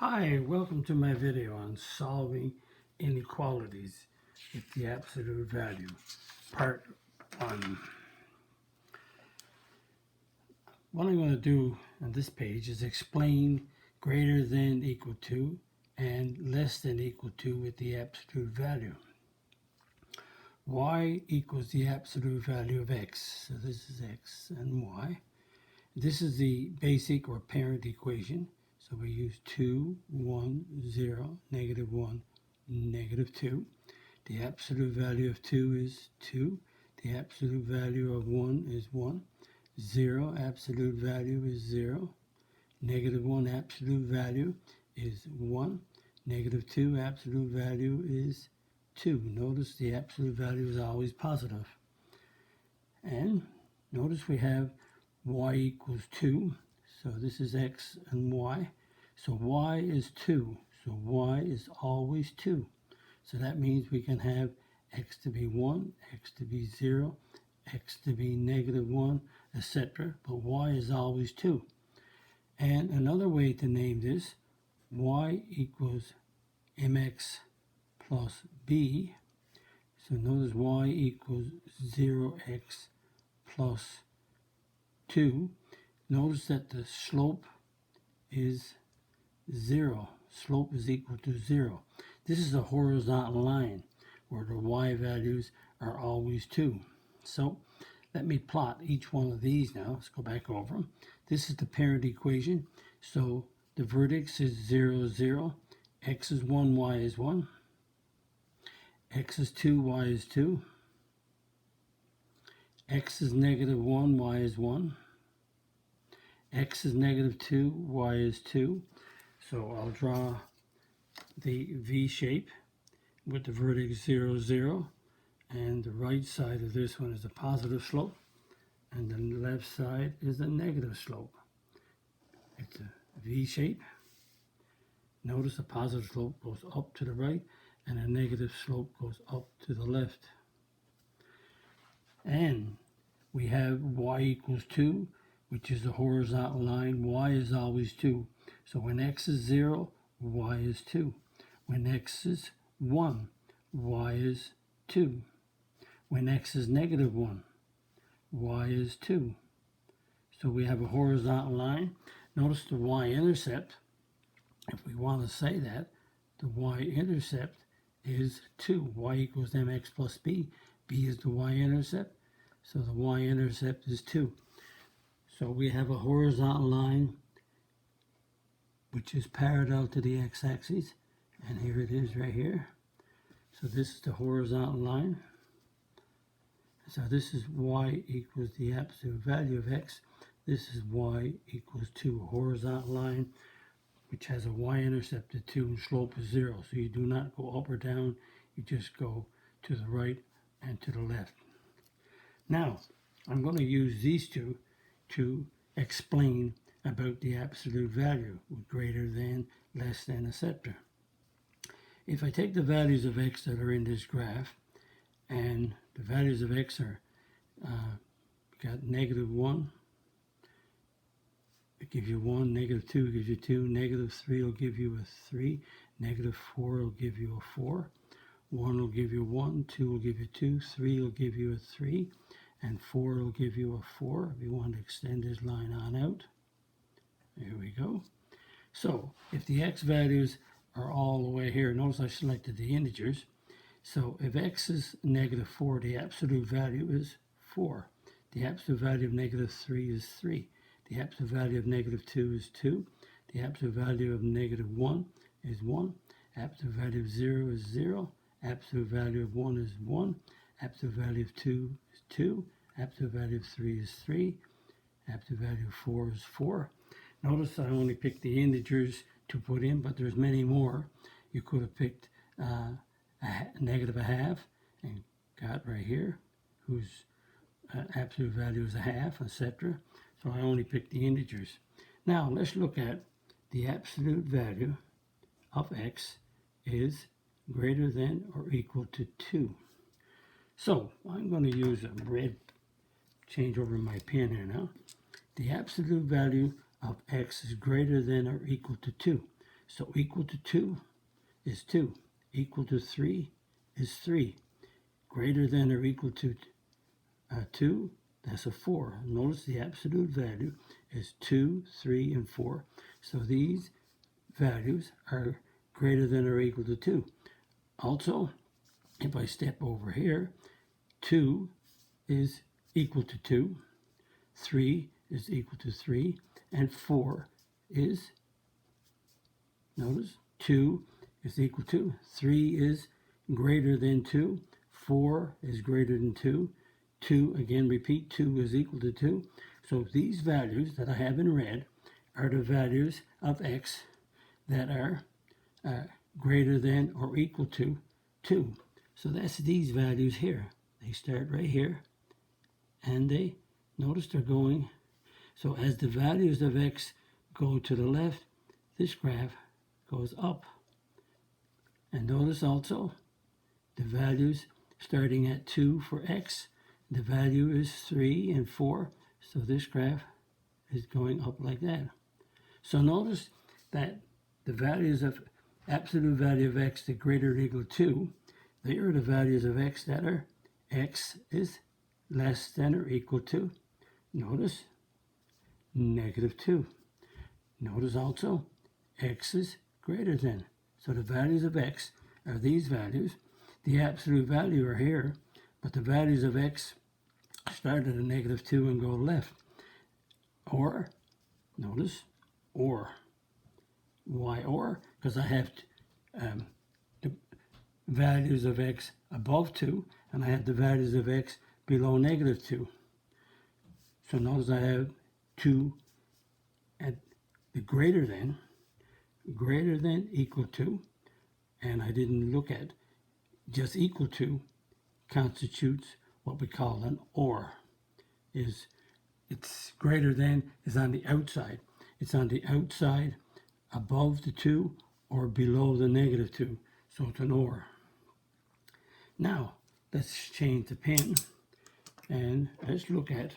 Hi, welcome to my video on solving inequalities with the absolute value, part 1. What I'm going to do on this page is explain greater than equal to and less than equal to with the absolute value. Y equals the absolute value of x, so this is x and y. This is the basic or parent equation. So we use 2, 1, 0, negative 1, negative 2. The absolute value of 2 is 2. The absolute value of 1 is 1. 0 absolute value is 0. Negative 1 absolute value is 1. Negative 2 absolute value is 2. Notice the absolute value is always positive. And notice we have y equals 2. So this is x and y. So y is 2. So y is always 2. So that means we can have x to be 1, x to be 0, x to be negative 1, etc. But y is always 2. And another way to name this, y equals mx plus b. So notice y equals 0x plus 2. Notice that the slope is 0. Slope is equal to 0. This is a horizontal line where the y values are always 2. So let me plot each one of these now. Let's go back over them. This is the parent equation. So the vertex is 0, 0. X is 1, y is 1. X is 2, y is 2. X is negative 1, y is 1. X is negative 2, y is 2. So I'll draw the V shape with the vertex 0, 0. And the right side of this one is a positive slope. And the left side is a negative slope. It's a V shape. Notice the positive slope goes up to the right and a negative slope goes up to the left. And we have y equals 2, which is a horizontal line. Y is always 2. So when x is 0, y is 2. When x is 1, y is 2. When x is negative 1, y is 2. So we have a horizontal line. Notice the y-intercept. If we want to say that, the y-intercept is 2. Y equals mx plus b. B is the y-intercept. So the y-intercept is 2. So we have a horizontal line which is parallel to the x-axis. And here it is right here. So this is the horizontal line. So this is y equals the absolute value of x. This is y equals 2, a horizontal line which has a y-intercept of 2 and slope is 0. So you do not go up or down, you just go to the right and to the left. Now, I'm going to use these two to explain about the absolute value with greater than, less than, etc. If I take the values of x that are in this graph, and the values of x are, got negative 1, it gives you 1, negative 2 gives you 2, negative 3 will give you a 3, negative 4 will give you a 4, 1 will give you 1, 2 will give you 2, 3 will give you a 3, and 4 will give you a 4. If you want to extend this line on out, there we go. So if the x values are all the way here, notice I selected the integers. So if x is negative 4, the absolute value is 4. The absolute value of negative 3 is 3. The absolute value of negative 2 is 2. The absolute value of negative 1 is 1. Absolute value of 0 is 0. Absolute value of 1 is 1. Absolute value of 2 is 2. Absolute value of 3 is 3. Absolute value of 4 is 4. Notice I only picked the integers to put in, but there's many more. You could have picked negative a half and got right here, whose absolute value is a half, etc. So I only picked the integers. Now let's look at the absolute value of x is greater than or equal to 2. So I'm going to use a red, change over my pen here now. The absolute value of x is greater than or equal to 2. So equal to 2 is 2. Equal to 3 is 3. Greater than or equal to 2, that's a 4. Notice the absolute value is 2, 3, and 4. So these values are greater than or equal to 2. Also, if I step over here, 2 is equal to 2, 3 is equal to 3, and 4 is, notice, 2 is equal to, 3 is greater than 2, 4 is greater than 2, 2, again repeat, 2 is equal to 2. So these values that I have in red are the values of x that are greater than or equal to 2. So that's these values here. They start right here, and they, notice they're going, so as the values of x go to the left, this graph goes up. And notice also the values starting at 2 for x, the value is 3 and 4, so this graph is going up like that. So notice that the values of absolute value of x that greater or equal to 2, they are the values of x that are x is less than or equal to, notice, negative 2. Notice also x is greater than. So the values of x are these values. The absolute value are here, but the values of x start at a negative 2 and go left. Or, notice, or. Why or? Because I have the values of x above 2, and I have the values of x below negative 2. So notice I have 2 at the greater than equal to, and I didn't look at just equal to constitutes what we call an or. It's greater than is on the outside. It's on the outside above the 2 or below the negative 2. So it's an or. Now, let's change the pen and let's look at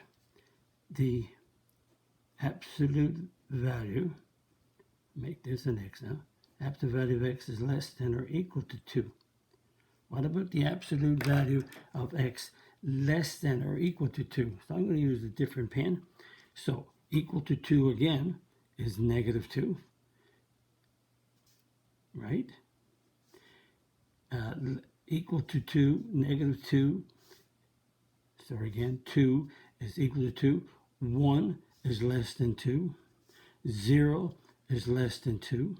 the absolute value. Make this an x now. Absolute value of x is less than or equal to 2. What about the absolute value of x less than or equal to 2? So I'm going to use a different pen. So equal to 2 again is negative 2. Right? Equal to 2, negative 2. So again, 2 is equal to 2. 1 is less than 2. 0 is less than 2.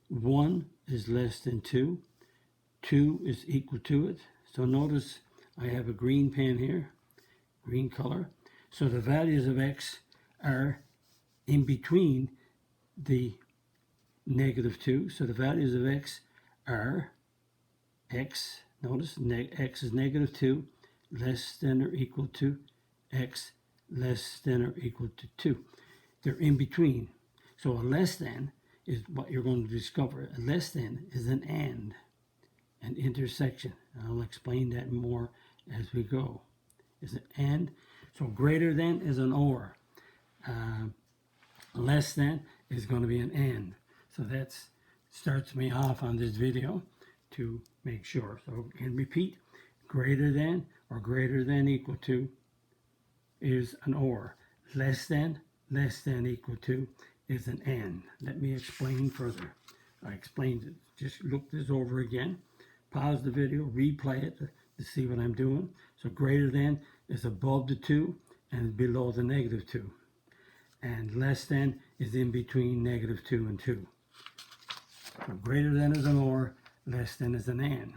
1 is less than 2. 2 is equal to it. So notice I have a green pen here, green color. So the values of x are in between the negative 2. So the values of x are x, notice x is negative 2, less than or equal to x less than or equal to 2. They're in between. So a less than is what you're going to discover. A less than is an and, an intersection. I'll explain that more as we go. Is an and. So greater than is an or. Less than is going to be an and. So that starts me off on this video to make sure. So again, repeat, greater than or greater than equal to is an or. Less than equal to is an and. Let me explain further. I explained it. Just look this over again. Pause the video, replay it to see what I'm doing. So greater than is above the 2 and below the negative 2. And less than is in between negative 2 and 2. So greater than is an or, less than is an and.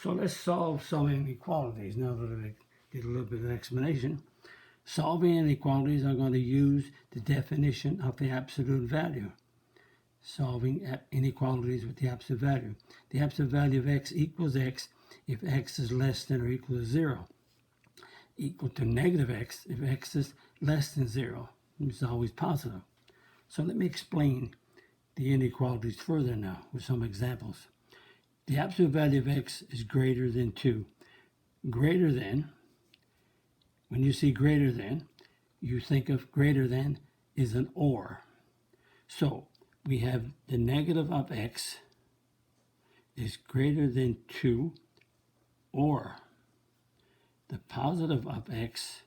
So let's solve some inequalities. Now that I did a little bit of explanation. Solving inequalities, I'm going to use the definition of the absolute value. Solving inequalities with the absolute value. The absolute value of x equals x if x is less than or equal to 0. Equal to negative x if x is less than 0. It's always positive. So let me explain the inequalities further now with some examples. The absolute value of x is greater than 2. Greater than, when you see greater than, you think of greater than is an or. So we have the negative of x is greater than 2, or the positive of x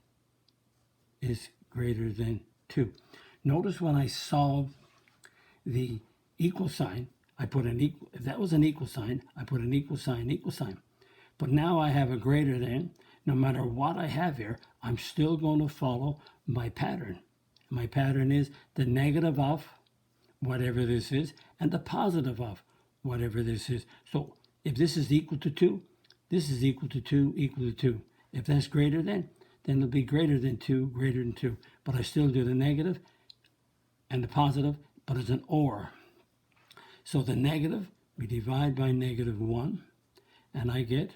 is greater than 2. Notice when I solve the equal sign, I put an equal. If that was an equal sign, I put an equal sign, equal sign. But now I have a greater than. No matter what I have here, I'm still going to follow my pattern. My pattern is the negative of whatever this is and the positive of whatever this is. So if this is equal to 2, this is equal to 2, equal to 2. If that's greater than, then it'll be greater than 2, greater than 2. But I still do the negative and the positive, but it's an or. So the negative, we divide by negative 1, and I get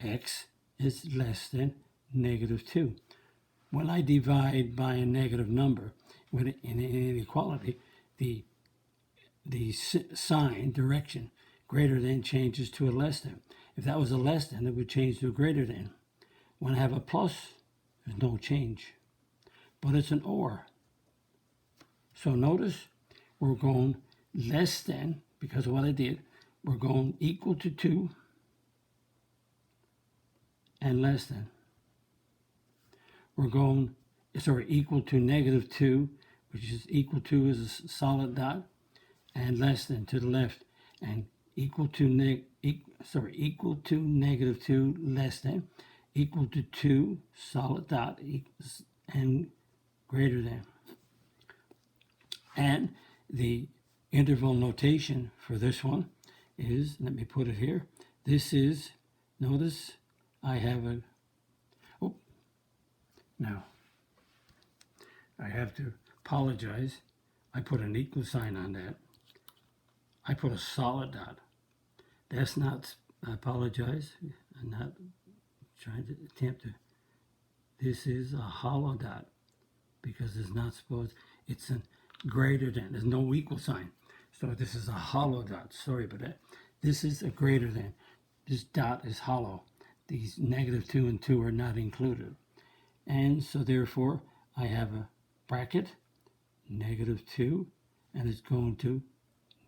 x is less than negative 2. When I divide by a negative number in an inequality, the sign, direction, greater than changes to a less than. If that was a less than, it would change to a greater than. When I have a plus, there's no change. But it's an or. So notice we're going less than, because of what I did, we're going equal to 2 and less than. We're going, equal to negative 2, which is equal to is a solid dot, and less than to the left, and equal to negative 2 less than, equal to 2 solid dot, and greater than. And the interval notation for this one is, let me put it here, this is, notice I have a, now I have to apologize. I put an equal sign on that. I put a solid dot. That's not, I apologize. I'm not trying to attempt to, this is a hollow dot because it's not supposed, it's a greater than, there's no equal sign. So this is a hollow dot, sorry about that. This is a greater than, this dot is hollow. These negative 2 and 2 are not included. And so therefore I have a bracket, negative 2, and it's going to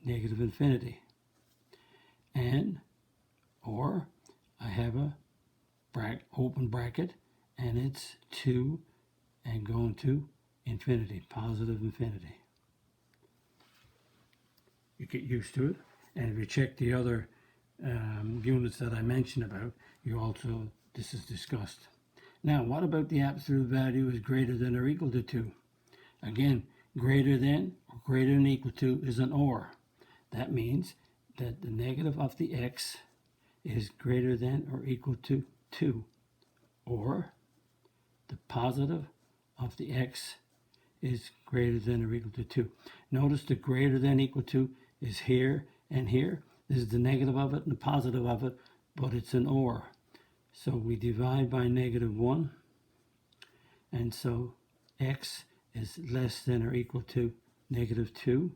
negative infinity. And, or I have a open bracket, and it's 2 and going to infinity, positive infinity. You get used to it. And if you check the other units that I mentioned about, you also, this is discussed. Now, what about the absolute value is greater than or equal to 2? Again, greater than or greater than equal to is an or. That means that the negative of the x is greater than or equal to 2. Or the positive of the x is greater than or equal to 2. Notice the greater than equal to is here and here. This is the negative of it and the positive of it, but it's an or. So we divide by negative 1, and so x is less than or equal to negative 2.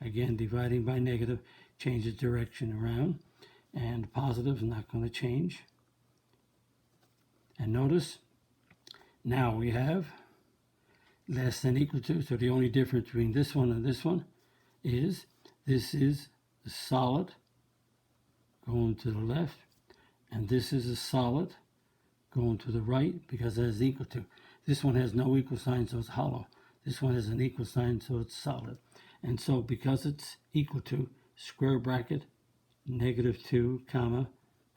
Again, dividing by negative changes direction around, and positive is not going to change. And notice, now we have less than equal to, so the only difference between this one and this one is this is a solid going to the left, and this is a solid going to the right because it is equal to. This one has no equal sign, so it's hollow. This one has an equal sign, so it's solid. And so because it's equal to, square bracket, negative 2, comma,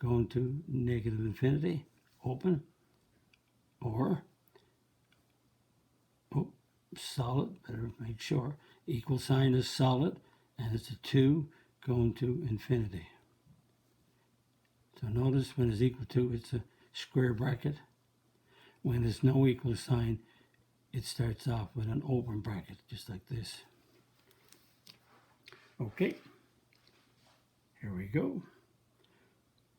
going to negative infinity, open, or, solid, better make sure, equal sign is solid, and it's a 2 going to infinity. So notice when it's equal to, it's a square bracket. When there's no equal sign, it starts off with an open bracket, just like this. Okay, here we go.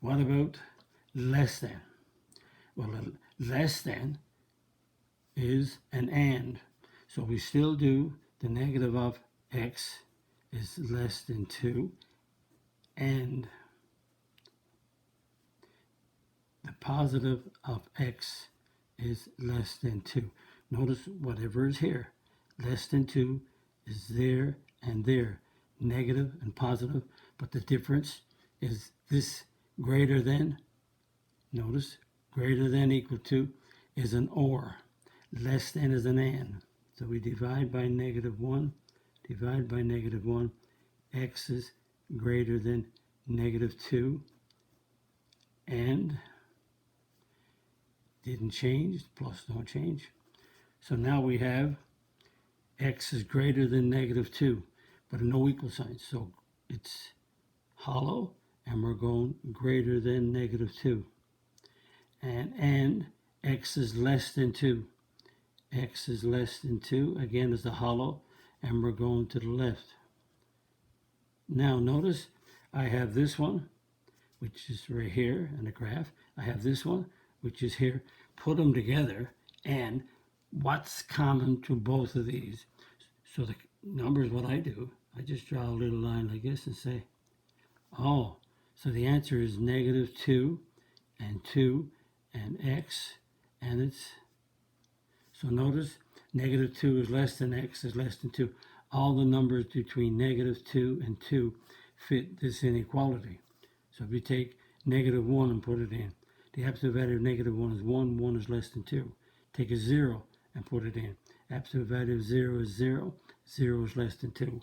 What about less than? Well, less than is an and. So we still do the negative of x is less than 2, and the positive of x is less than 2. Notice whatever is here, less than 2 is there and there, negative and positive, but the difference is this greater than, notice, greater than equal to is an or, less than is an and. So we divide by -1, divide by -1, x is greater than -2, and didn't change, plus don't change. So now we have x is greater than -2, but no equal sign. So it's hollow, and we're going greater than -2. And x is less than 2. X is less than 2, again, is a hollow, and we're going to the left. Now notice I have this one, which is right here in the graph. I have this one, which is here. Put them together, and what's common to both of these? So the numbers, what I do, I just draw a little line like this and say, oh, so the answer is -2 and 2 and x, and it's, so notice -2 is less than x is less than 2. All the numbers between -2 and 2 fit this inequality. So if you take -1 and put it in, the absolute value of -1 is 1, 1 is less than 2. Take a 0 and put it in. Absolute value of 0 is 0, 0 is less than 2.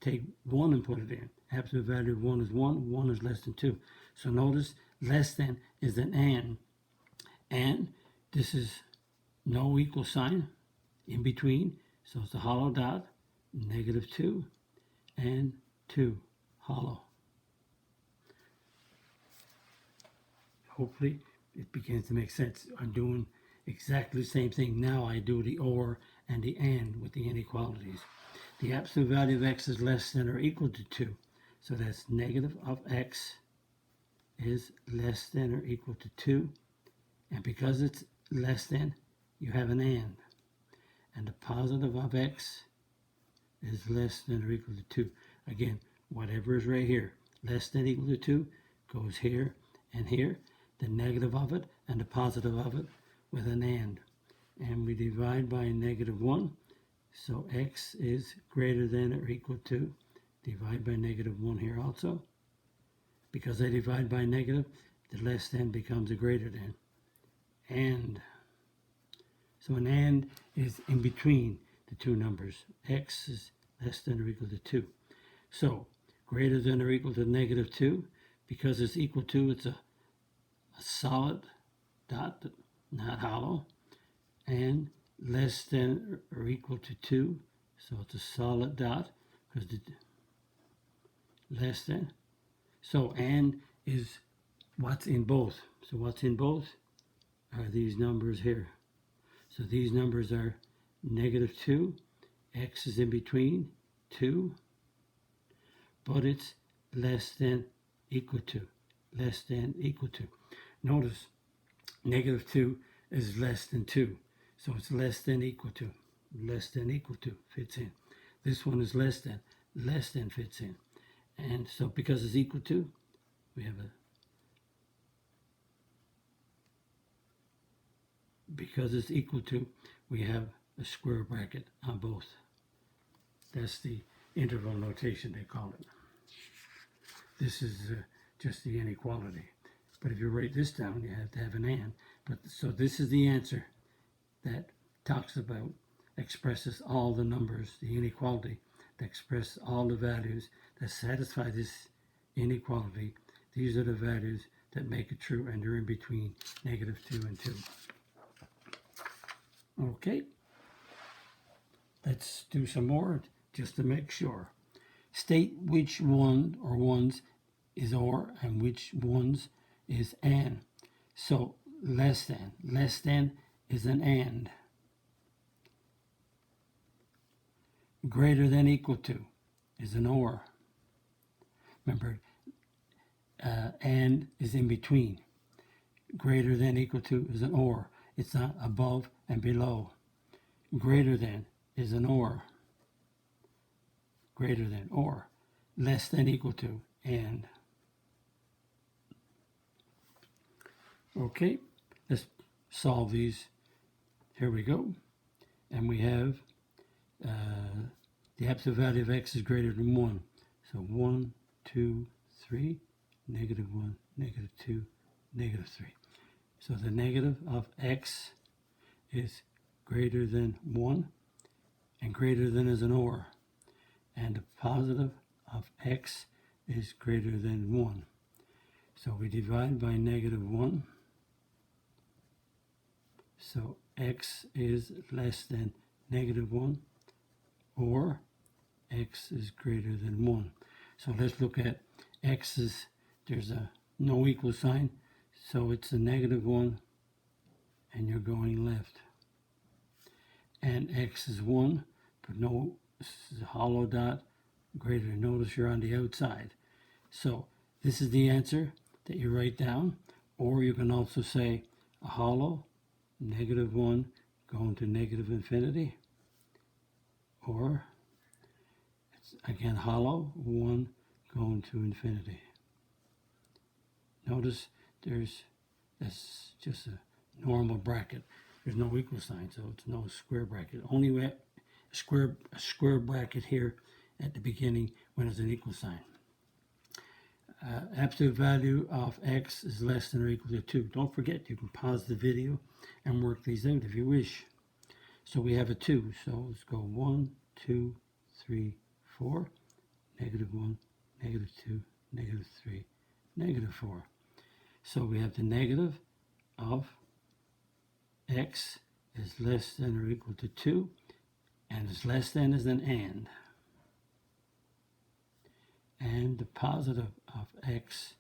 Take 1 and put it in. Absolute value of 1 is 1, 1 is less than 2. So notice less than is an and this is no equal sign in between. So it's a hollow dot, -2 and 2, hollow. Hopefully it begins to make sense. I'm doing exactly the same thing. Now I do the or and the and with the inequalities. The absolute value of x is less than or equal to 2. So that's negative of x is less than or equal to 2. And because it's less than, you have an and. And the positive of x is less than or equal to 2. Again, whatever is right here, less than equal to 2, goes here and here. The negative of it and the positive of it with an and. And we divide by -1. So x is greater than or equal to, divide by -1 here also. Because I divide by negative, the less than becomes a greater than. And so an and is in between the two numbers. X is less than or equal to 2. So greater than or equal to -2. Because it's equal to, it's a solid dot, not hollow. And less than or equal to 2. So it's a solid dot because the less than. So and is what's in both. So what's in both are these numbers here. So these numbers are -2, x is in between 2, but it's less than equal to, less than equal to. Notice -2 is less than 2, so it's less than equal to, less than equal to fits in. This one is less than fits in. And so because it's equal to, we have a, because it's equal to, we have a square bracket on both. That's the interval notation, they call it. This is just the inequality. But if you write this down, you have to have an and. But so this is the answer that talks about, expresses all the numbers, the inequality, that expresses all the values that satisfy this inequality. These are the values that make it true, and they're in between -2 and 2. Okay, let's do some more just to make sure. State which one or ones is or and which ones is and. So less than is an and. Greater than equal to is an or. Remember, and is in between. Greater than equal to is an or. It's not above and below. Greater than is an or. Greater than or. Less than equal to and. Okay, let's solve these. Here we go. And we have the absolute value of x is greater than 1. So 1, 2, 3, negative 1, negative 2, negative 3. So the negative of x is greater than 1, and greater than is an OR. And the positive of x is greater than 1. So we divide by negative 1. So x is less than negative 1, or x is greater than 1. So let's look at x's. There's a no equal sign, so it's a negative 1, and you're going left. And x is 1, but no, this is a hollow dot, greater. Notice you're on the outside. So this is the answer that you write down, or you can also say a hollow, negative 1 going to negative infinity, or it's again hollow, 1 going to infinity. Notice that's just a normal bracket. There's no equal sign, so it's no square bracket. Only a square bracket here at the beginning when it's an equal sign. Absolute value of x is less than or equal to 2. Don't forget, you can pause the video and work these out if you wish. So we have a 2. So let's go 1, 2, 3, 4, negative 1, negative 2, negative 3, negative 4. So we have the negative of x is less than or equal to 2, and is less than is an and the positive of x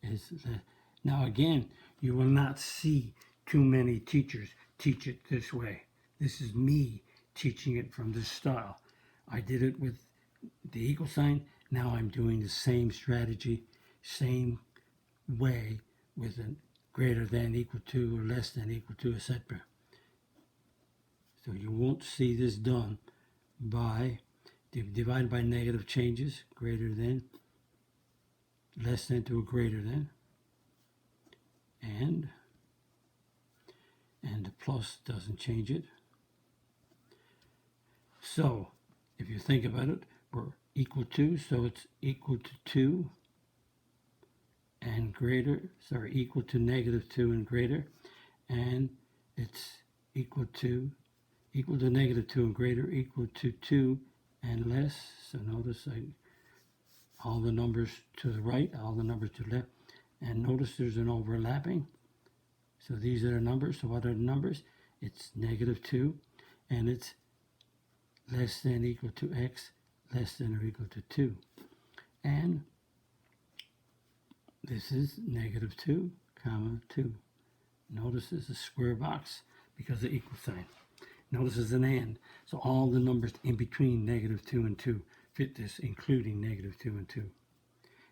is less. Now again, you will not see too many teachers teach it this way. This is me teaching it from this style. I did it with the equal sign. Now I'm doing the same strategy, same way, with a greater than, equal to, or less than, equal to, etc. So you won't see this done by divided by negative changes, greater than, less than to a greater than, and the plus doesn't change it. So if you think about it, we're equal to, so it's equal to 2 and greater, sorry, equal to negative 2 and greater, and it's equal to negative 2 and greater, equal to 2 and less. So notice all the numbers to the right, all the numbers to the left, and notice there's an overlapping. So these are the numbers. So what are the numbers? It's negative 2, and it's less than equal to x, less than or equal to 2. And this is negative 2, comma 2. Notice it's a square box because of equal sign. Notice it's an and. So all the numbers in between negative 2 and 2 fit this, including negative 2 and 2.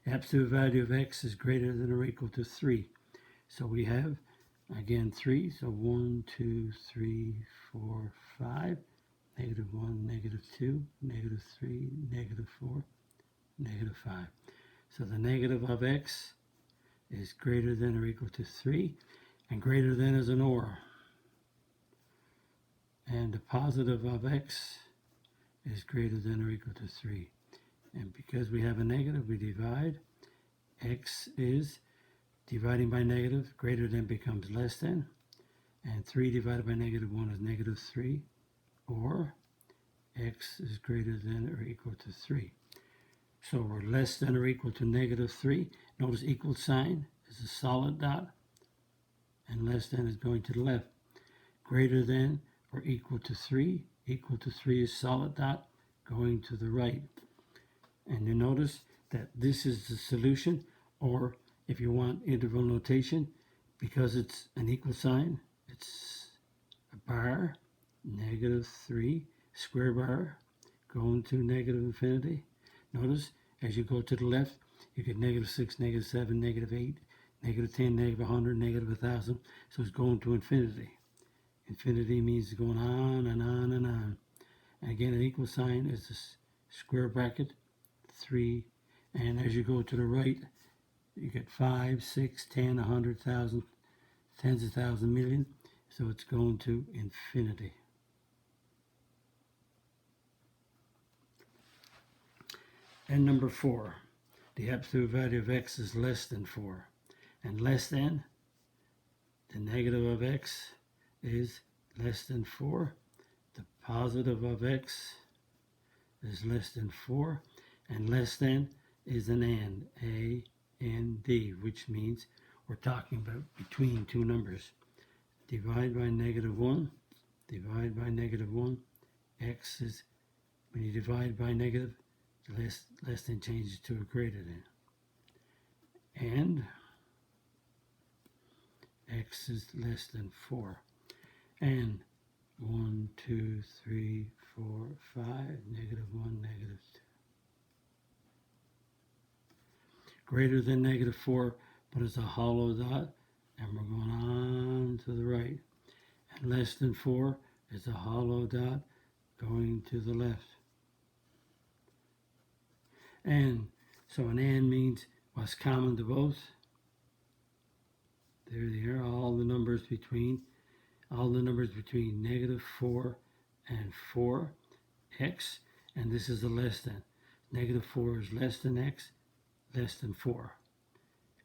Absolute value of x is greater than or equal to 3. So we have, again, 3. So 1, 2, 3, 4, 5. Negative 1, negative 2, negative 3, negative 4, negative 5. So the negative of x is greater than or equal to 3, and greater than is an OR. And the positive of x is greater than or equal to 3. And because we have a negative, we divide. X is, dividing by negative, greater than becomes less than. And 3 divided by negative 1 is negative 3. Or x is greater than or equal to 3. So we're less than or equal to negative 3. Notice equal sign is a solid dot, and less than is going to the left. Greater than or equal to 3. Equal to 3 is solid dot, going to the right. And you notice that this is the solution, or if you want interval notation, because it's an equal sign, it's a bar, negative 3, square bar, going to negative infinity. Notice as you go to the left, you get negative 6, negative 7, negative 8, negative 10, negative 100, negative 1,000. So it's going to infinity. Infinity means going on and on and on. And again, an equal sign is a square bracket, 3. And as you go to the right, you get 5, 6, 10, 100,000, tens of thousands, million. So it's going to infinity. And number 4, the absolute value of x is less than 4. And less than, the negative of x is less than 4. The positive of x is less than 4. And less than is an and, A, N, D, which means we're talking about between two numbers. Divide by negative 1, divide by negative 1. X is, when you divide by negative, the less than changes to a greater than. And x is less than 4. And 1, 2, 3, 4, 5, negative 1, negative 2. Greater than negative 4, but it's a hollow dot, and we're going on to the right. And less than 4 is a hollow dot going to the left. And so an and means what's common to both. There they are, all the numbers between negative 4 and 4, x, and this is a less than. Negative 4 is less than x, less than 4.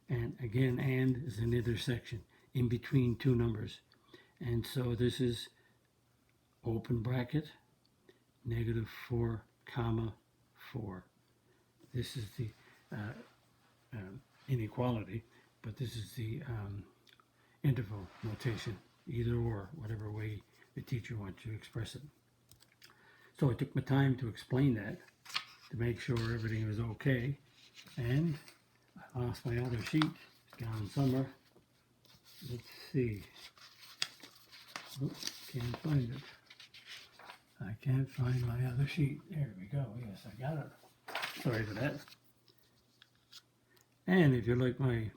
And again, and is an intersection in between two numbers. And so this is open bracket, negative 4, comma 4. This is the inequality, but this is the interval notation, either or, whatever way the teacher wants to express it. So I took my time to explain that, to make sure everything was okay. And I lost my other sheet. It's gone somewhere. Let's see. Oops, can't find it. I can't find my other sheet. There we go. Yes, I got it. Sorry for that. And if you like my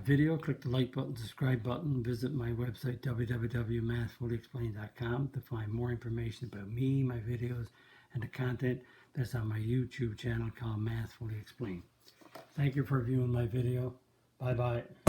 video, click the like button, subscribe button, visit my website www.mathfullyexplained.com to find more information about me, my videos, and the content that's on my YouTube channel called Math Fully Explained. Thank you for viewing my video. Bye-bye.